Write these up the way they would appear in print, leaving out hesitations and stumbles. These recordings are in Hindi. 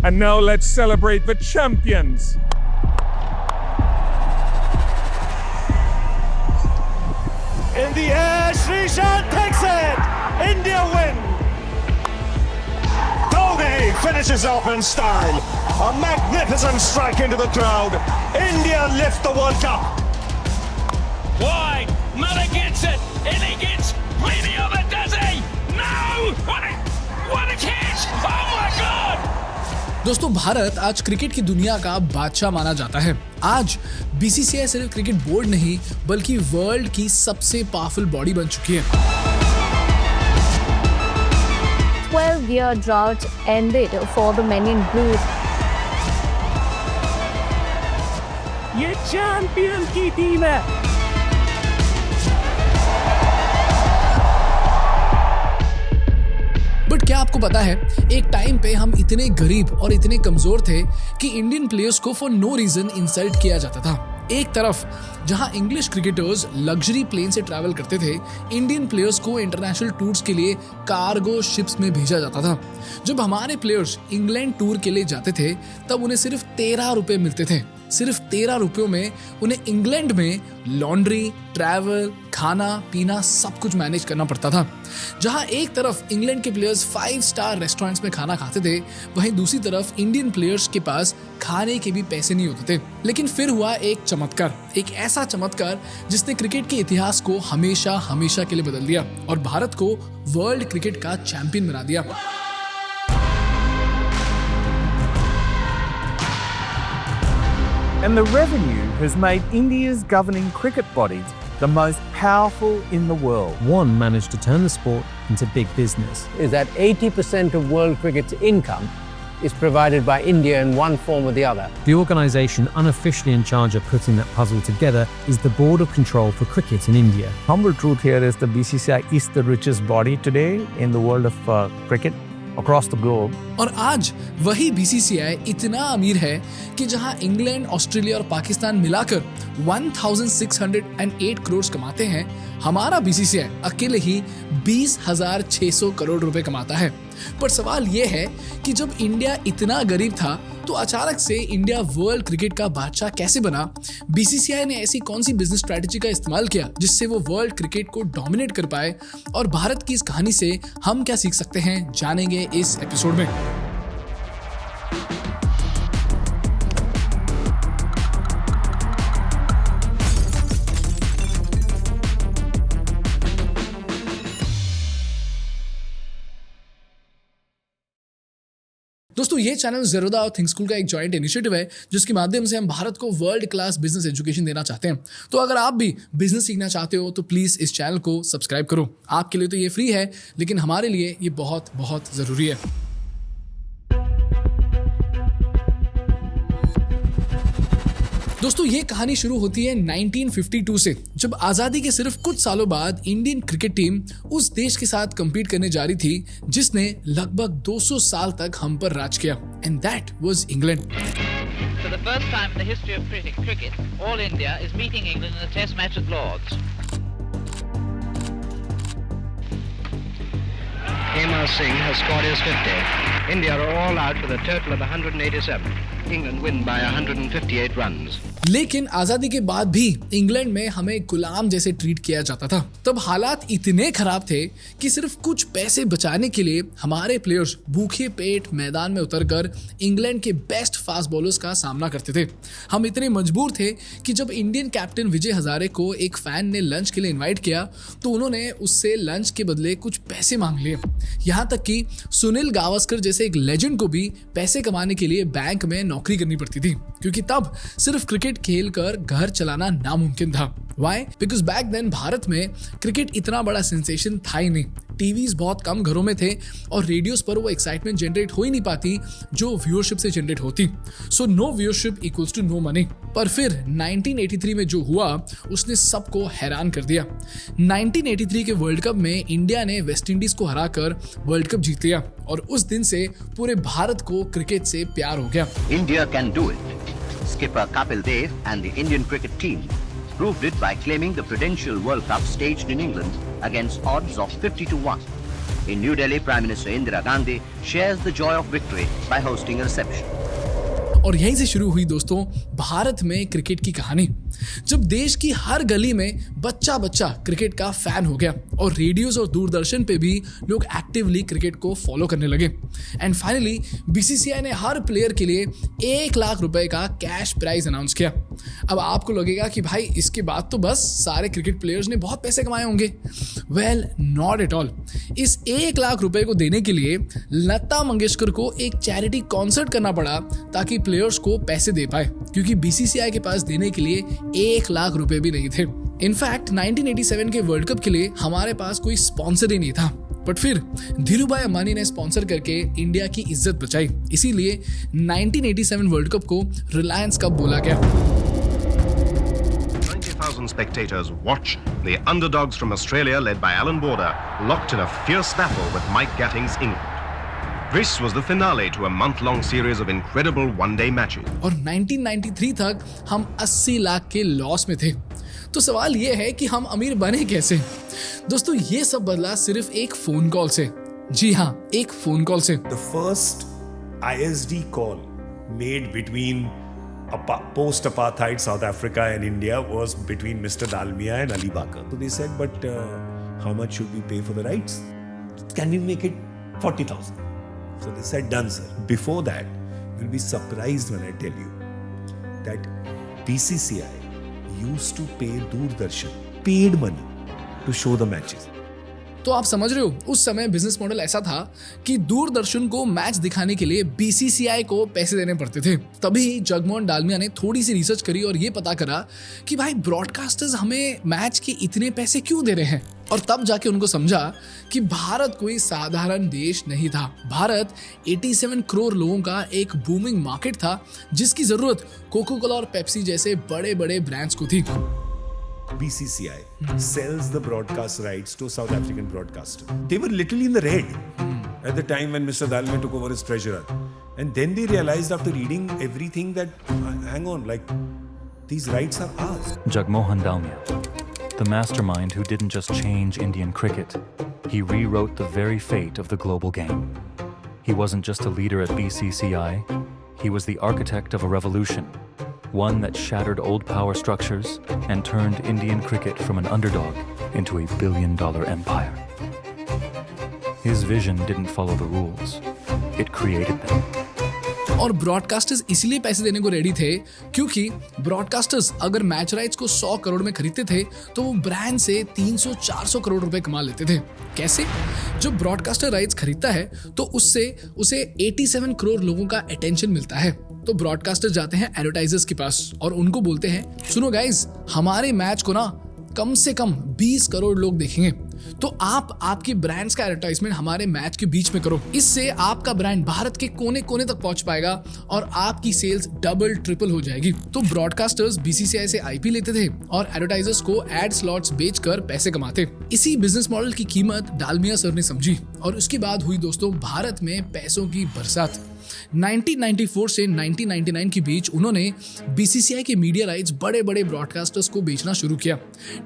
And now let's celebrate the champions. In the air, Srishant takes it. India win. Dhoni finishes off in style. A magnificent strike into the crowd. India lift the World Cup. Wide. Miller gets it. And he gets plenty of it, does he? No! What a catch! Oh my God! दोस्तों, भारत आज क्रिकेट की दुनिया का बादशाह माना जाता है। आज बीसीसीआई सिर्फ क्रिकेट बोर्ड नहीं बल्कि वर्ल्ड की सबसे पावरफुल बॉडी बन चुकी है। 12-year drought ended for the men in blue. ये चैंपियन की टीम है। बट क्या आपको पता है, एक टाइम पे हम इतने गरीब और इतने कमजोर थे कि इंडियन प्लेयर्स को फॉर नो रीजन इंसल्ट किया जाता था। एक तरफ जहां इंग्लिश क्रिकेटर्स लग्जरी प्लेन से ट्रैवल करते थे, इंडियन प्लेयर्स को इंटरनेशनल टूर्स के लिए कार्गो शिप्स में भेजा जाता था। जब हमारे प्लेयर्स इंग्लैंड टूर के लिए जाते थे तब उन्हें सिर्फ 13 रुपए मिलते थे। सिर्फ 13 रुपयों में उन्हें इंग्लैंड में लॉन्ड्री, ट्रैवल, खाना पीना सब कुछ मैनेज करना पड़ता था। जहां एक तरफ इंग्लैंड के प्लेयर्स 5 स्टार रेस्टोरेंट्स में खाना खाते थे, वहीं दूसरी तरफ इंडियन प्लेयर्स के पास खाने के भी पैसे नहीं होते थे। लेकिन फिर हुआ एक चमत्कार, एक ऐसा चमत्कार जिसने क्रिकेट के इतिहास को हमेशा हमेशा के लिए बदल दिया और भारत को वर्ल्ड क्रिकेट का चैंपियन बना दिया। And the revenue has made India's governing cricket bodies the most powerful in the world. One managed to turn the sport into big business. Is that 80% of world cricket's income is provided by India in one form or the other. The organisation unofficially in charge of putting that puzzle together is the Board of Control for Cricket in India. Humble truth here is the BCCI is the richest body today in the world of cricket across the globe. और आज वही बीसीसीआई इतना अमीर है कि जहां इंग्लैंड, ऑस्ट्रेलिया और पाकिस्तान मिलाकर 1608 करोड़ कमाते हैं, हमारा बीसीसीआई अकेले ही 20,600 करोड़ रुपए कमाता है। पर सवाल यह है कि जब इंडिया इतना गरीब था तो अचानक से इंडिया वर्ल्ड क्रिकेट का बादशाह कैसे बना? बीसीसीआई ने ऐसी कौन सी बिजनेस स्ट्रेटेजी का इस्तेमाल किया जिससे वो वर्ल्ड क्रिकेट को डोमिनेट कर पाए? और भारत की इस कहानी से हम क्या सीख सकते हैं, जानेंगे इस एपिसोड में। दोस्तों, ये चैनल ज़ेरोदा और थिंक स्कूल का एक जॉइंट इनिशिएटिव है जिसके माध्यम से हम भारत को वर्ल्ड क्लास बिजनेस एजुकेशन देना चाहते हैं। तो अगर आप भी बिजनेस सीखना चाहते हो तो प्लीज़ इस चैनल को सब्सक्राइब करो। आपके लिए तो ये फ्री है, लेकिन हमारे लिए ये बहुत बहुत ज़रूरी है। दोस्तों, ये कहानी शुरू होती है 1952 से, जब आज़ादी के सिर्फ कुछ सालों बाद इंडियन क्रिकेट टीम उस देश के साथ compete करने जा रही थी जिसने लगभग 200 साल तक हम पर राज किया, and that was England. For the first time in the history of cricket, all India is meeting England in a test match at Lord's. Amar Singh has scored his 50. India are all out with a total of 187. England win by 158 runs. लेकिन आजादी के बाद भी इंग्लैंड में हमें गुलाम जैसे ट्रीट किया जाता था। तब हालात इतने खराब थे कि सिर्फ कुछ पैसे बचाने के लिए हमारे प्लेयर्स भूखे पेट मैदान में उतरकर इंग्लैंड के बेस्ट फास्ट बॉलर्स का सामना करते थे। हम इतने मजबूर थे कि जब इंडियन कैप्टन विजय हजारे को एक फैन ने लंच के लिए इन्वाइट किया तो उन्होंने उससे लंच के बदले कुछ पैसे मांग लिए। यहाँ तक कि सुनील गावस्कर जैसे एक लेजेंड को भी पैसे कमाने के लिए बैंक में नौकरी करनी पड़ती थी, क्योंकि तब सिर्फ क्रिकेट खेलकर घर चलाना नामुमकिन था। Why? Because back then Bharat में क्रिकेट इतना बड़ा सेंसेशन था ही नहीं। टीवीज बहुत कम घरों में थे और रेडियोस पर वो एक्साइटमेंट जनरेट हो ही नहीं पाती जो व्यूअरशिप से जनरेट होती। So no viewership equals to no money. पर फिर 1983 में जो हुआ उसने सबको हैरान कर दिया। 1983 के वर्ल्ड कप में इंडिया ने वेस्ट इंडीज को हराकर वर्ल्ड कप जीत लिया और उस दिन से पूरे भारत को क्रिकेट से प्यार हो गया। India can do it. Skipper Kapil Dev and the Indian cricket team proved it by claiming the Prudential World Cup staged in England against odds of 50-1. In New Delhi, Prime Minister Indira Gandhi shares the joy of victory by hosting a reception. और यहीं से शुरू हुई दोस्तों भारत में क्रिकेट की कहानी, जब देश की हर गली में बच्चा बच्चा क्रिकेट का फैन हो गया और रेडियोस और दूरदर्शन पे भी लोग एक्टिवली क्रिकेट को फॉलो करने लगे। एंड फाइनली बीसीसीआई ने हर प्लेयर के लिए 1 लाख रुपए का कैश प्राइज अनाउंस किया। अब आपको लगेगा कि भाई इसके बाद तो बस सारे क्रिकेट प्लेयर्स ने बहुत पैसे कमाए होंगे। Well, not at all. इस 1 लाख रुपए को देने के लिए लता मंगेशकर को एक चैरिटी कॉन्सर्ट करना पड़ा ताकि प्लेयर्स को पैसे दे पाए, क्योंकि बीसीसीआई के पास देने के लिए 1 लाख रुपए भी नहीं थे। इनफैक्ट 1987 के वर्ल्ड कप के लिए हमारे पास कोई स्पॉन्सर ही नहीं था, बट फिर धीरूभाई अंबानी ने स्पॉन्सर करके इंडिया की इज्जत बचाई। इसीलिए 1987 वर्ल्ड कप को रिलायंस कप बोला गया। 90,000 spectators watch the underdogs from Australia, led by Alan Border, locked in a fierce battle with Mike Gatting's England. This was the finale to a month-long series of incredible one-day matches. और 1993 तक हम 80 लाख के लॉस में थे। तो सवाल ये है कि हम अमीर बने कैसे? दोस्तों, ये सब बदला सिर्फ एक फोन कॉल से। जी हाँ, एक फोन कॉल से। The first ISD call made between post-apartheid South Africa and India was between Mr. Dalmia and Ali Bakar. So they said, but how much should we pay for the rights? Can we make it 40,000? So they said, done, sir. Before that, you'll be surprised when I tell you that BCCI used to pay Doordarshan paid money to show the matches. तो आप समझ रहे हो, उस समय बिजनेस मॉडल ऐसा था कि दूरदर्शन को मैच दिखाने के लिए बीसीसीआई को पैसे देने पड़ते थे। तभी जगमोहन डालमिया ने थोड़ी सी रिसर्च करी और ये पता करा कि भाई ब्रॉडकास्टर्स हमें मैच के इतने पैसे क्यों दे रहे हैं। और तब जाके उनको समझा कि भारत कोई साधारण देश नहीं था। भारत 87 करोड़ लोगों का एक बूमिंग मार्केट था, जिसकी जरूरत कोका कोला और पेप्सी जैसे बड़े बड़े ब्रांड्स को थी। BCCI sells the broadcast rights to South African broadcaster. They were literally in the red at the time when Mr. Dalmia took over as treasurer. And then they realized after reading everything that, hang on, like, these rights are ours. Jagmohan Dalmia, the mastermind who didn't just change Indian cricket, he rewrote the very fate of the global game. He wasn't just a leader at BCCI, he was the architect of a revolution. One that shattered old power structures and turned Indian cricket from an underdog into a billion-dollar empire. His vision didn't follow the rules. It created them. और ब्रॉडकास्टर्स इसलिए पैसे देने को रेडी थे क्योंकि ब्रॉडकास्टर्स अगर मैच राइट्स को 100 करोड़ में खरीदते थे तो वो ब्रांड से 300-400 करोड़ रुपए कमा लेते थे। कैसे? जो ब्रॉडकास्टर राइट्स खरीदता है तो उससे उसे 87 करोड़ लोगों का अटेंशन मिलता है। तो ब्रॉडकास्टर जाते हैं एडवर्टाइजर्स के पास और उनको बोलते हैं, सुनो गाइज, हमारे मैच को ना कम से कम 20 करोड़ लोग देखेंगे, तो आप आपकी ब्रांड्स का एडवर्टाइजमेंट हमारे मैच के बीच में करो। इससे आपका ब्रांड भारत के कोने कोने तक पहुंच पाएगा और आपकी सेल्स डबल ट्रिपल हो जाएगी। तो ब्रॉडकास्टर्स बीसीसीआई से आईपी लेते थे और एडवर्टाइजर्स को एड स्लॉट्स बेचकर पैसे कमाते। इसी बिजनेस मॉडल की कीमत डालमिया सर ने समझी और उसके बाद हुई दोस्तों भारत में पैसों की बरसात। 1994 से 1999 के बीच उन्होंने बीसीसीआई के मीडिया राइट्स बड़े बड़े ब्रॉडकास्टर्स को बेचना शुरू किया।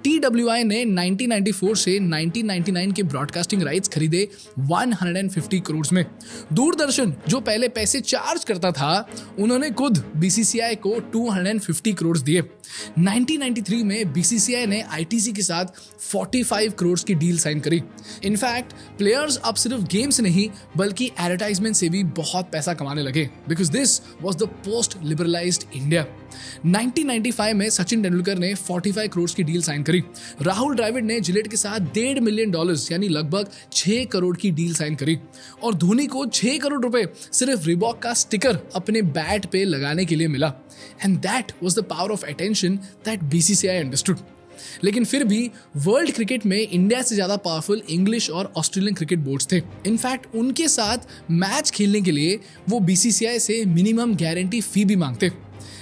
TWI ने 1994 से 1999 के ब्रॉडकास्टिंग राइट्स खरीदे 150 करोड़ में। दूरदर्शन जो पहले पैसे चार्ज करता था, उन्होंने खुद बीसीसीआई को 250 करोड़ दिए। 1993 में बीसीसीआई ने आईटीसी के साथ 45 करोड़ की डील साइन करी। इनफैक्ट प्लेयर्स अब सिर्फ गेम से नहीं बल्कि एडवर्टाइजमेंट से भी बहुत पैसा कमाने लगे, because this was the post liberalised India. 1995 में सचिन तेंदुलकर ने 45 करोड़ की डील साइन करी। राहुल द्रविड़ ने जिलेट के साथ $1.5 मिलियन यानी लगभग 6 करोड़ की डील साइन करी और धोनी को 6 करोड़ रुपए सिर्फ रिबॉक का स्टिकर अपने बैट पे लगाने के लिए मिला। And that was the power of attention that BCCI understood. लेकिन फिर भी वर्ल्ड क्रिकेट में इंडिया से ज्यादा पावरफुल इंग्लिश और ऑस्ट्रेलियन क्रिकेट बोर्ड्स थे। इनफैक्ट उनके साथ मैच खेलने के लिए वो बीसीसीआई से मिनिमम गारंटी फी भी मांगते।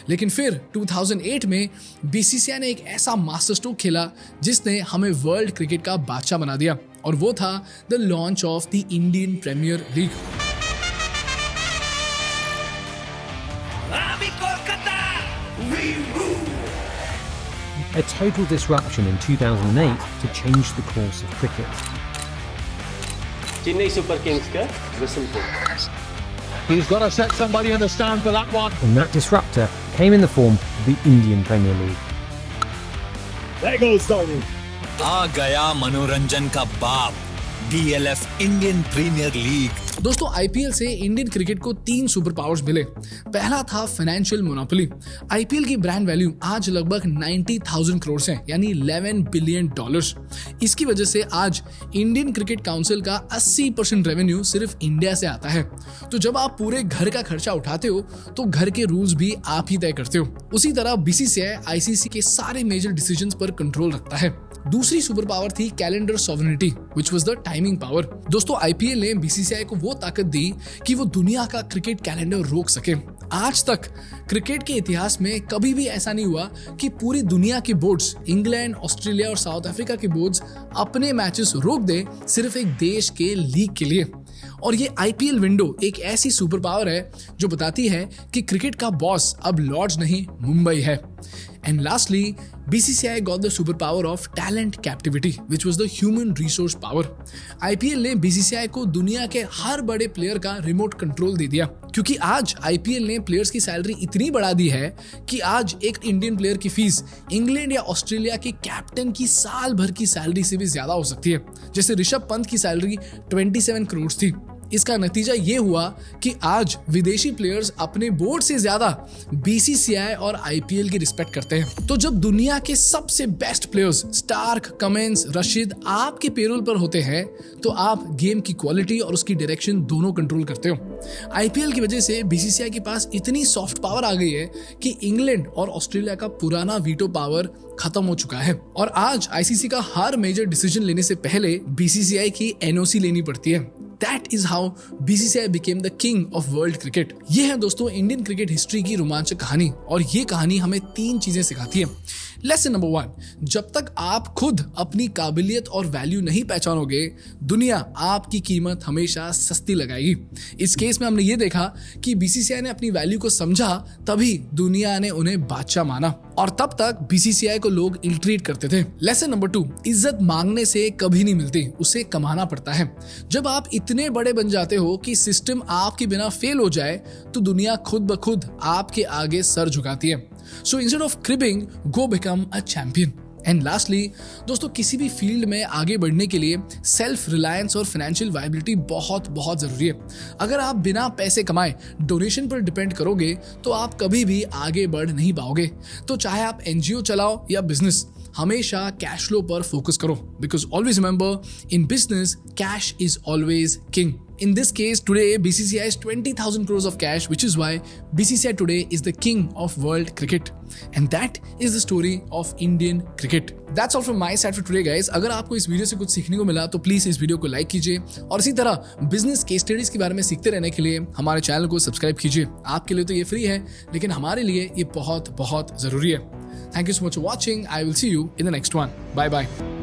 लेकिन फिर 2008 में बीसीसीआई ने एक ऐसा मास्टर स्ट्रोक खेला जिसने हमें वर्ल्ड क्रिकेट का बादशाह बना दिया और वो था the launch of the Indian Premier League. A total disruption in 2008 to change the course of cricket. Chennai super Kings का विसल को। He's got to set somebody in the stand for that one. And that disruptor came in the form of the Indian Premier League. There goes Dhoni. आ गया मनोरंजन का बाप, DLF इंडियन प्रीमियर लीग। दोस्तों आईपीएल से इंडियन क्रिकेट को 3 सुपर पावर्स मिले। पहला था फाइनेंशियल मोनोपोली। आईपीएल की ब्रांड वैल्यू आज लगभग 90,000 करोड़ है, यानी $11 बिलियन। इसकी वजह से आज इंडियन क्रिकेट काउंसिल का 80% रेवेन्यू सिर्फ इंडिया से आता है। तो जब आप पूरे घर का खर्चा उठाते हो तो घर के रूल्स भी आप ही तय करते हो। उसी तरह बीसीसीआई आईसीसी के सारे मेजर डिसीजंस पर कंट्रोल रखता है। दूसरी सुपर पावर थी calendar sovereignty, which was the timing power. दोस्तों आईपीएल ने बीसीसीआई को वो ताकत दी कि वो दुनिया का क्रिकेट कैलेंडर रोक सके। आज तक क्रिकेट के इतिहास में कभी भी ऐसा नहीं हुआ कि पूरी दुनिया के बोर्ड्स, इंग्लैंड, ऑस्ट्रेलिया और साउथ अफ्रीका के बोर्ड्स अपने मैचेस रोक दे सिर्फ एक देश के लीग के लिए। और ये आईपीएल विंडो एक ऐसी सुपर पावर है जो बताती है कि क्रिकेट का बॉस अब लॉर्ड्स नहीं, मुंबई है। And lastly, BCCI got the superpower of talent captivity, which was the human resource power. IPL ने BCCI को दुनिया के हर बड़े प्लेयर का रिमोट कंट्रोल दे दिया, क्योंकि आज IPL ने प्लेयर्स की सैलरी इतनी बढ़ा दी है कि आज एक इंडियन प्लेयर की फीस इंग्लैंड या ऑस्ट्रेलिया के कैप्टन की साल भर की सैलरी से भी ज्यादा हो सकती है। जैसे ऋषभ पंत की सैलरी 27 करोड़ थी। इसका नतीजा ये हुआ कि आज विदेशी प्लेयर्स अपने बोर्ड से ज्यादा बीसीसीआई और आईपीएल की रिस्पेक्ट करते हैं। तो जब दुनिया के सबसे best players Starc, Cummins, Rashid आपके पेरोल पर होते हैं तो आप गेम की क्वालिटी और उसकी डायरेक्शन दोनों कंट्रोल करते हो। आईपीएल की वजह से बीसीसीआई के पास इतनी सॉफ्ट पावर आ गई है कि इंग्लैंड और ऑस्ट्रेलिया का पुराना वीटो पावर खत्म हो चुका है और आज आईसीसी का हर मेजर डिसीजन लेने से पहले बीसीसीआई की एनओसी लेनी पड़ती है। That is how BCCI became the king of world cricket. ये है दोस्तों इंडियन क्रिकेट हिस्ट्री की रोमांचक कहानी और ये कहानी हमें 3 चीजें सिखाती है। लेसन नंबर 1, जब तक आप खुद अपनी काबिलियत और वैल्यू नहीं पहचानोगे, दुनिया आपकी कीमत हमेशा सस्ती लगाएगी। इस केस में हमने ये देखा कि बीसीसीआई ने अपनी वैल्यू को समझा, तभी दुनिया ने उन्हें बादशाह माना और तब तक बीसीसीआई को लोग इल ट्रीट करते थे। लेसन नंबर 2, इज्जत मांगने से कभी नहीं मिलती, उसे कमाना पड़ता है। जब आप इतने बड़े बन जाते हो कि सिस्टम आपके बिना फेल हो जाए तो दुनिया खुद ब खुद आपके आगे सर झुकाती है। So instead of cribbing, go become a champion. And lastly दोस्तों, किसी भी फील्ड में आगे बढ़ने के लिए सेल्फ रिलायंस और फाइनेंशियल वायबिलिटी बहुत बहुत जरूरी है। अगर आप बिना पैसे कमाए डोनेशन पर डिपेंड करोगे तो आप कभी भी आगे बढ़ नहीं पाओगे। तो चाहे आप एनजीओ चलाओ या बिजनेस, हमेशा कैश फ्लो पर फोकस करो, because always remember, in business cash is always king. In this case, today BCCI has 20,000 crores of cash, which is why BCCI today is the king of world cricket. And that is the story of Indian cricket. That's all from my side for today, guys. अगर आपको इस वीडियो से कुछ सीखने को मिला तो प्लीज इस वीडियो को लाइक कीजिए और इसी तरह बिजनेस केस स्टडीज के बारे में सीखते रहने के लिए हमारे चैनल को सब्सक्राइब कीजिए। आपके लिए तो ये फ्री है, लेकिन हमारे लिए ये बहुत बहुत जरूरी है। Thank you so much for watching. I will see you in the next one. Bye bye.